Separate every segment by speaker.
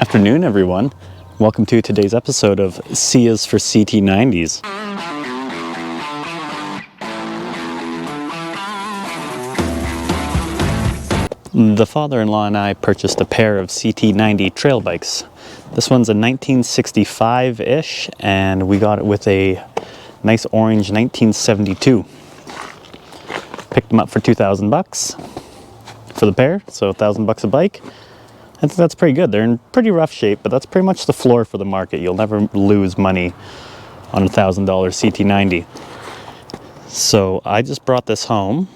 Speaker 1: Afternoon, everyone. Welcome to today's episode of C is for CT90s. The father-in-law and I purchased a pair of CT90 trail bikes. This one's a 1965-ish, and we got it with a nice orange 1972. Picked them up for $2,000 for the pair, so $1,000 a bike. I think that's pretty good. They're in pretty rough shape, but that's pretty much the floor for the market. You'll never lose money on a $1,000 CT90. So I just brought this home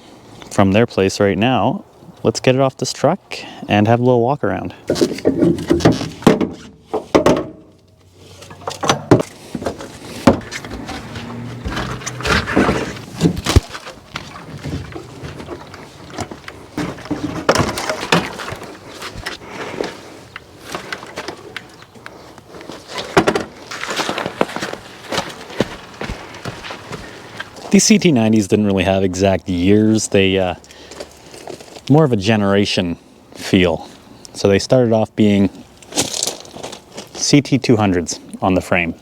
Speaker 1: from their place right now. Let's get it off this truck and have a little walk around. These CT90s didn't really have exact years. They more of a generation feel. So they started off being CT200s on the frame.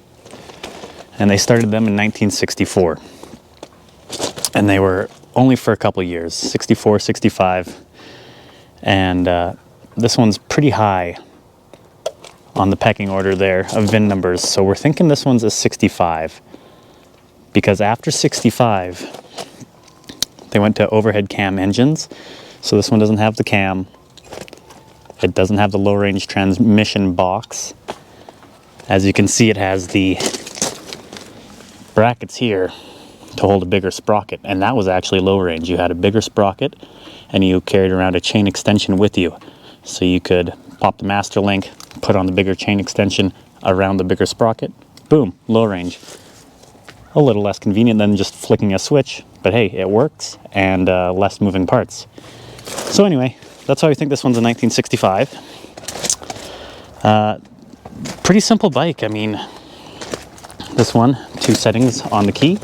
Speaker 1: And they started them in 1964. And they were only for a couple of years, 64, 65. And this one's pretty high on the pecking order there of VIN numbers. So we're thinking this one's a 65. Because after 65, they went to overhead cam engines. So this one doesn't have the cam. It doesn't have the low range transmission box. As you can see, it has the brackets here to hold a bigger sprocket. And that was actually low range. You had a bigger sprocket and you carried around a chain extension with you. So you could pop the master link, put on the bigger chain extension around the bigger sprocket. Boom, low range. A little less convenient than just flicking a switch, but hey, it works, and less moving parts. So anyway, that's why we think this one's a 1965. Pretty simple bike. I mean, this one, 2 settings on the key.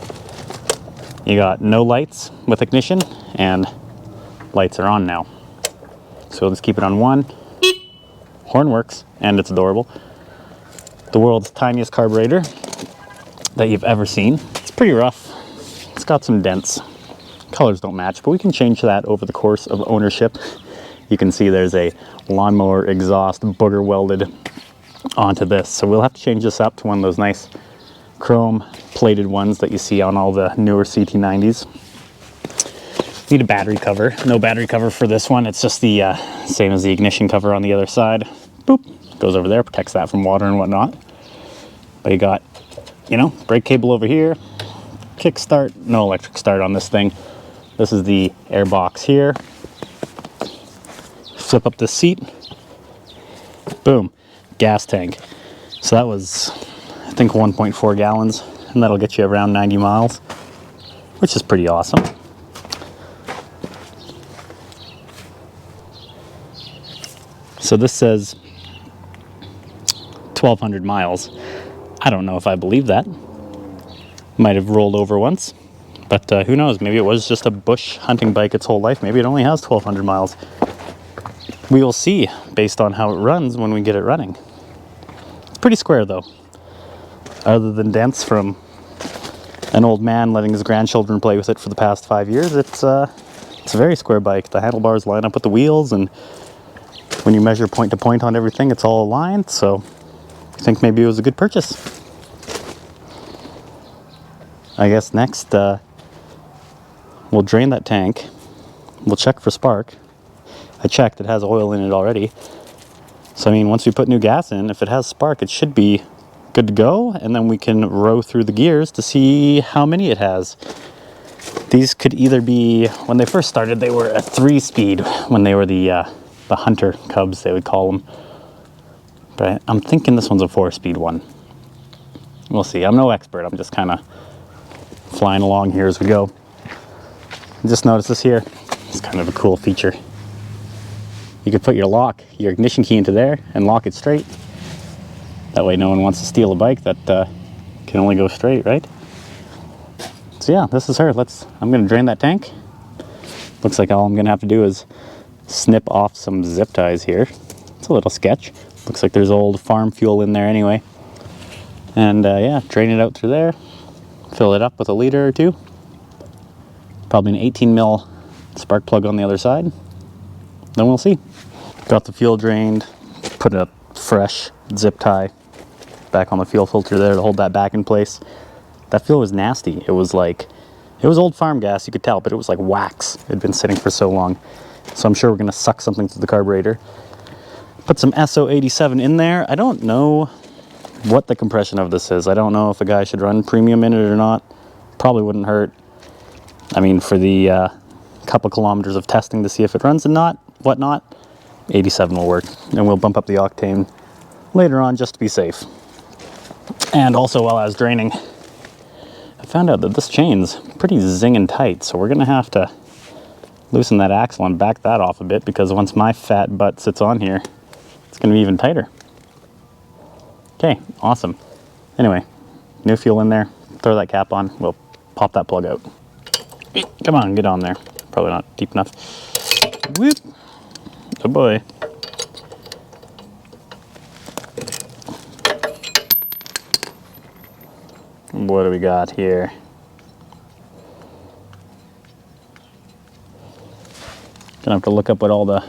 Speaker 1: You got no lights with ignition, and lights are on now. So we'll just keep it on 1. Horn works, and it's adorable. The world's tiniest carburetor that you've ever seen. It's pretty rough. It's got some dents. Colors don't match, but we can change that over the course of ownership. You can see there's a lawnmower exhaust booger welded onto this. So we'll have to change this up to one of those nice chrome plated ones that you see on all the newer CT90s. Need a battery cover. No battery cover for this one. It's just the same as the ignition cover on the other side. Boop. Goes over there, protects that from water and whatnot. But you got, you know, brake cable over here, kick start, no electric start on this thing. This is the air box here. Flip up the seat, boom, gas tank. So that was, I think, 1.4 gallons, and that'll get you around 90 miles, which is pretty awesome. So this says 1,200 miles. I don't know if I believe that. Might have rolled over once, but who knows? Maybe it was just a bush hunting bike its whole life. Maybe it only has 1,200 miles. We will see based on how it runs when we get it running. It's pretty square though. Other than dents from an old man letting his grandchildren play with it for the past 5 years, it's a very square bike. The handlebars line up with the wheels, and when you measure point to point on everything, it's all aligned. So I think maybe it was a good purchase. I guess next we'll drain that tank. We'll check for spark. I checked, it has oil in it already. So I mean, once we put new gas in, if it has spark, it should be good to go. And then we can row through the gears to see how many it has. These could either be, when they first started, they were a 3-speed, when they were the Hunter Cubs, they would call them. But I'm thinking this one's a 4-speed one. We'll see. I'm no expert. I'm just kind of flying along here as we go. Just notice this here. It's kind of a cool feature. You could put your ignition key into there and lock it straight. That way no one wants to steal a bike that can only go straight, right? So yeah, this is her. I'm going to drain that tank. Looks like all I'm going to have to do is snip off some zip ties here. It's a little sketch, Looks like there's old farm fuel in there anyway. And yeah, drain it out through there. Fill it up with a liter or two. Probably an 18 mil spark plug on the other side. Then we'll see. Got the fuel drained. Put a fresh zip tie back on the fuel filter there to hold that back in place. That fuel was nasty. It was old farm gas, you could tell, but it was like wax. It had been sitting for so long. So I'm sure we're gonna suck something through the carburetor. Put some SO87 in there. I don't know what the compression of this is. I don't know if a guy should run premium in it or not. Probably wouldn't hurt. I mean, for the couple kilometers of testing to see if it runs and whatnot, 87 will work. And we'll bump up the octane later on just to be safe. And also while I was draining, I found out that this chain's pretty zinging tight, so we're gonna have to loosen that axle and back that off a bit, because once my fat butt sits on here, it's gonna be even tighter. Okay, awesome. Anyway, new fuel in there, throw that cap on, we'll pop that plug out. Come on, get on there. Probably not deep enough. Whoop. Oh boy. What do we got here? Gonna have to look up what all the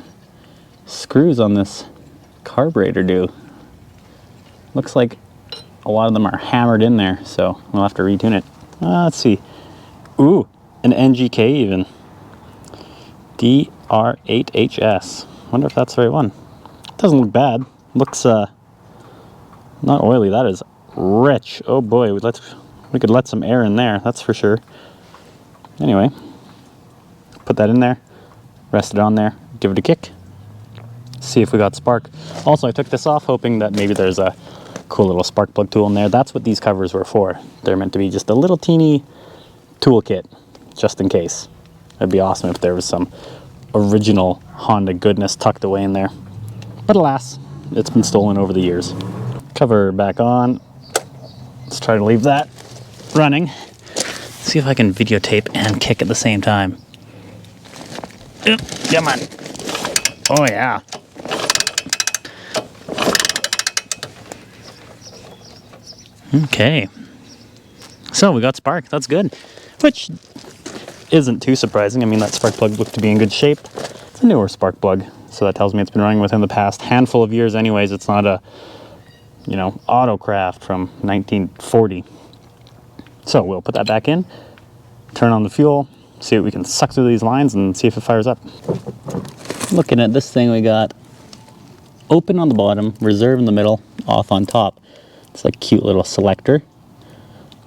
Speaker 1: screws on this carburetor do. Looks like a lot of them are hammered in there, so we'll have to retune it. Let's see. Ooh, an NGK even. DR8HS. Wonder if that's the right one. Doesn't look bad. Looks not oily. That is rich. Oh boy, we could let some air in there, that's for sure. Anyway, put that in there, rest it on there, give it a kick, see if we got spark. Also, I took this off hoping that maybe there's a cool little spark plug tool in there. That's what these covers were for. They're meant to be just a little teeny toolkit, just in case. It'd be awesome if there was some original Honda goodness tucked away in there. But alas, it's been stolen over the years. Cover back on. Let's try to leave that running. See if I can videotape and kick at the same time. Oop, come on. Oh yeah. Okay. So we got spark, that's good. Which isn't too surprising. I mean, that spark plug looked to be in good shape. It's a newer spark plug, so that tells me it's been running within the past handful of years anyways. It's not a, Autocraft from 1940. So we'll put that back in, turn on the fuel, see what we can suck through these lines and see if it fires up. Looking at this thing, we got open on the bottom, reserve in the middle, off on top. It's like a cute little selector.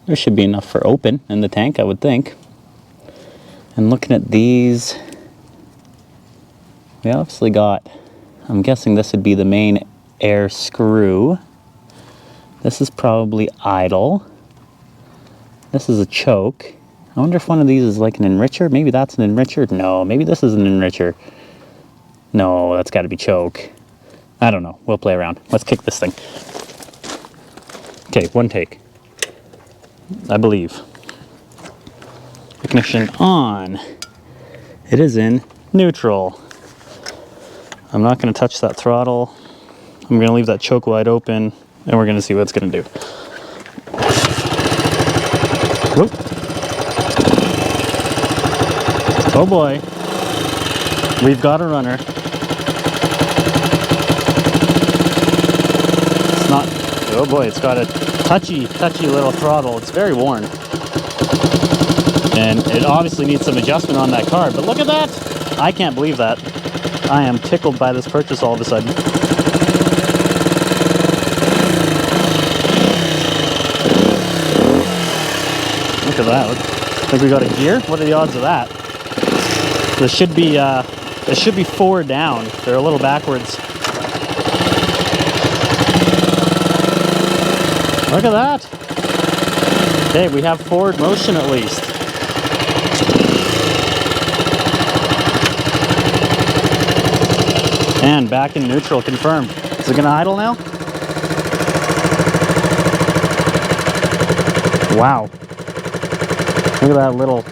Speaker 1: There should be enough for open in the tank, I would think. And looking at these, we obviously got, I'm guessing this would be the main air screw. This is probably idle. This is a choke. I wonder if one of these is like an enricher. Maybe that's an enricher. No, maybe this is an enricher. No, that's got to be choke. I don't know. We'll play around. Let's kick this thing. Okay, one take. I believe. Ignition on. It is in neutral. I'm not going to touch that throttle. I'm going to leave that choke wide open, and we're going to see what it's going to do. Whoop. Oh boy. We've got a runner. It's not, oh boy, it's got a touchy little throttle. It's very worn. And it obviously needs some adjustment on that car, but look at that! I can't believe that. I am tickled by this purchase all of a sudden. Look at that. I think we got a gear? What are the odds of that? This should be 4 down. They're a little backwards. Look at that. Okay, we have forward motion at least. And back in neutral, confirmed. Is it gonna idle now? Wow. Look at that little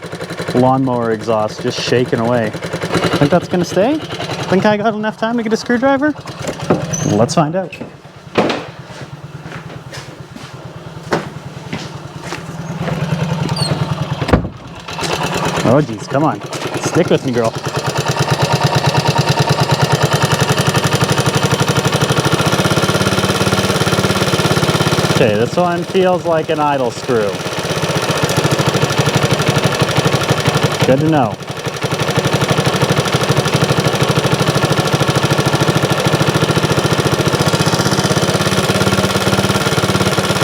Speaker 1: lawnmower exhaust just shaking away. Think that's gonna stay? Think I got enough time to get a screwdriver? Let's find out. Oh geez, come on. Stick with me, girl. Okay, this one feels like an idle screw. Good to know.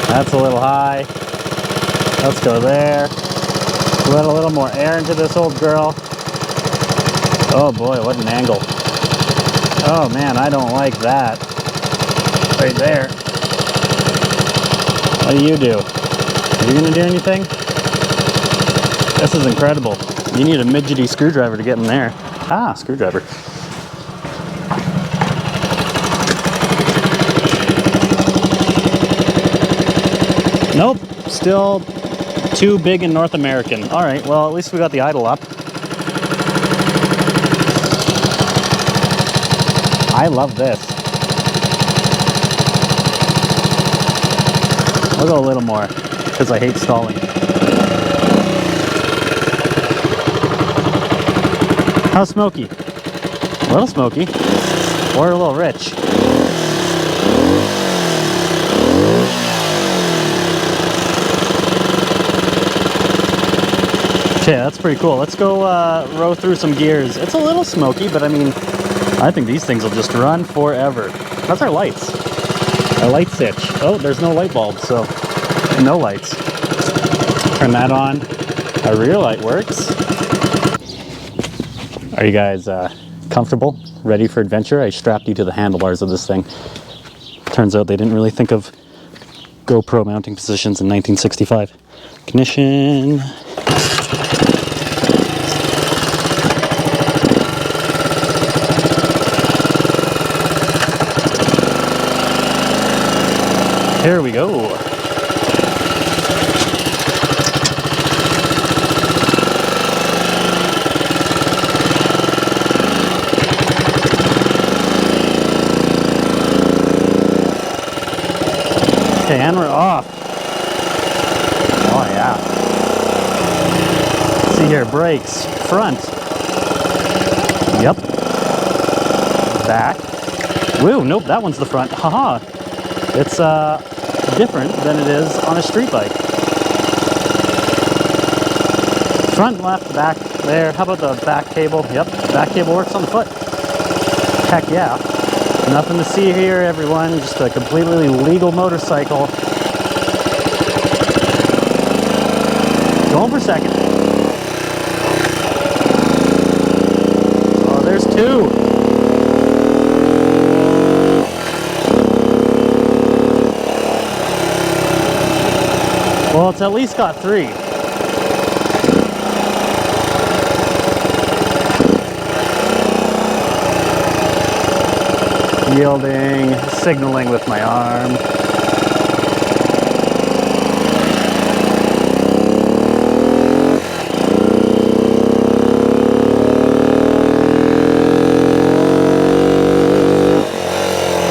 Speaker 1: That's a little high. Let's go there. Let a little more air into this old girl. Oh boy, what an angle. Oh man, I don't like that. Right there. What do you do? Are you gonna do anything? This is incredible. You need a midgety screwdriver to get in there. Ah, screwdriver. Nope, still too big and North American. All right, well, at least we got the idle up. I love this. I'll go a little more because I hate stalling. How's smoky? A little smoky or a little rich. Okay, that's pretty cool. Let's go row through some gears. It's a little smoky, but I mean, I think these things will just run forever. That's our lights. Our light switch. Oh, there's no light bulb, so no lights. Turn that on. Our rear light works. Are you guys comfortable? Ready for adventure? I strapped you to the handlebars of this thing. Turns out they didn't really think of GoPro mounting positions in 1965. Ignition. Here we go. Okay, and we're off. Oh yeah. Let's see here, brakes, front. Yep. Back. Woo, nope, that one's the front. Haha. It's different than it is on a street bike. Front, left, back, there. How about the back cable? Yep, back cable works on the foot. Heck yeah. Nothing to see here, everyone. Just a completely legal motorcycle. Going for second. Oh, there's two. Well, it's at least got three. Yielding, signaling with my arm.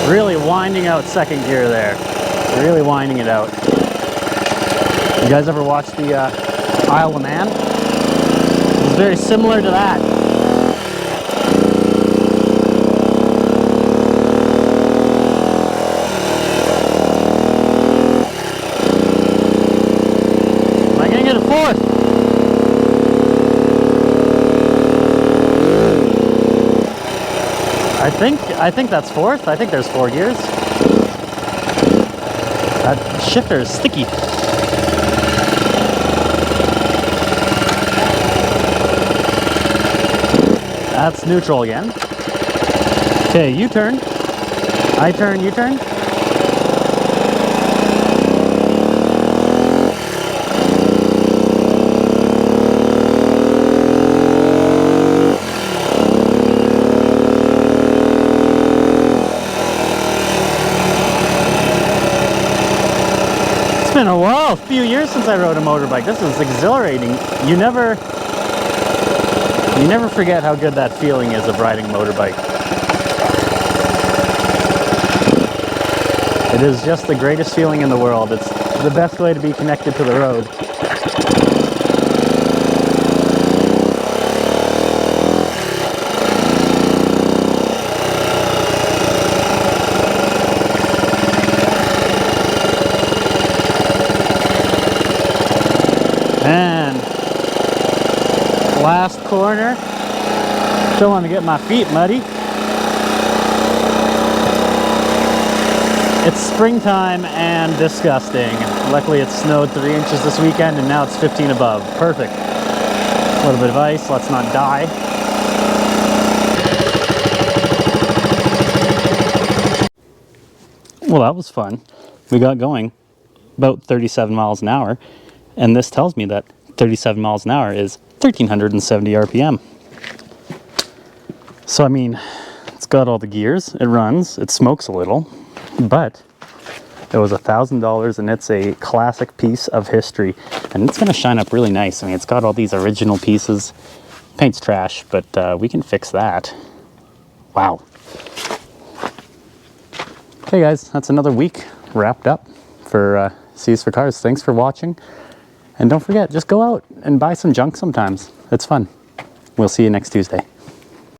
Speaker 1: Really winding out second gear there. Really winding it out. You guys ever watch the Isle of Man? It's very similar to that. Am I gonna get a fourth? I think that's fourth. I think there's 4 gears. That shifter is sticky. That's neutral again. Okay, U-turn. I turn, U-turn. It's been a few years since I rode a motorbike. This is exhilarating. You never forget how good that feeling is of riding a motorbike. It is just the greatest feeling in the world. It's the best way to be connected to the road. Last corner. Don't want to get my feet muddy. It's springtime and disgusting. Luckily it snowed 3 inches this weekend and now it's 15 above. Perfect. A little bit of ice, let's not die. Well, that was fun. We got going about 37 miles an hour, and this tells me that 37 miles an hour is 1,370 RPM. So, I mean, it's got all the gears, it runs, it smokes a little, but it was $1,000 and it's a classic piece of history, and it's going to shine up really nice. I mean, it's got all these original pieces. Paint's trash, but we can fix that. Wow. Okay guys, that's another week wrapped up for C's for Cars. Thanks for watching, and don't forget, just go out and buy some junk sometimes. It's fun. We'll see you next Tuesday.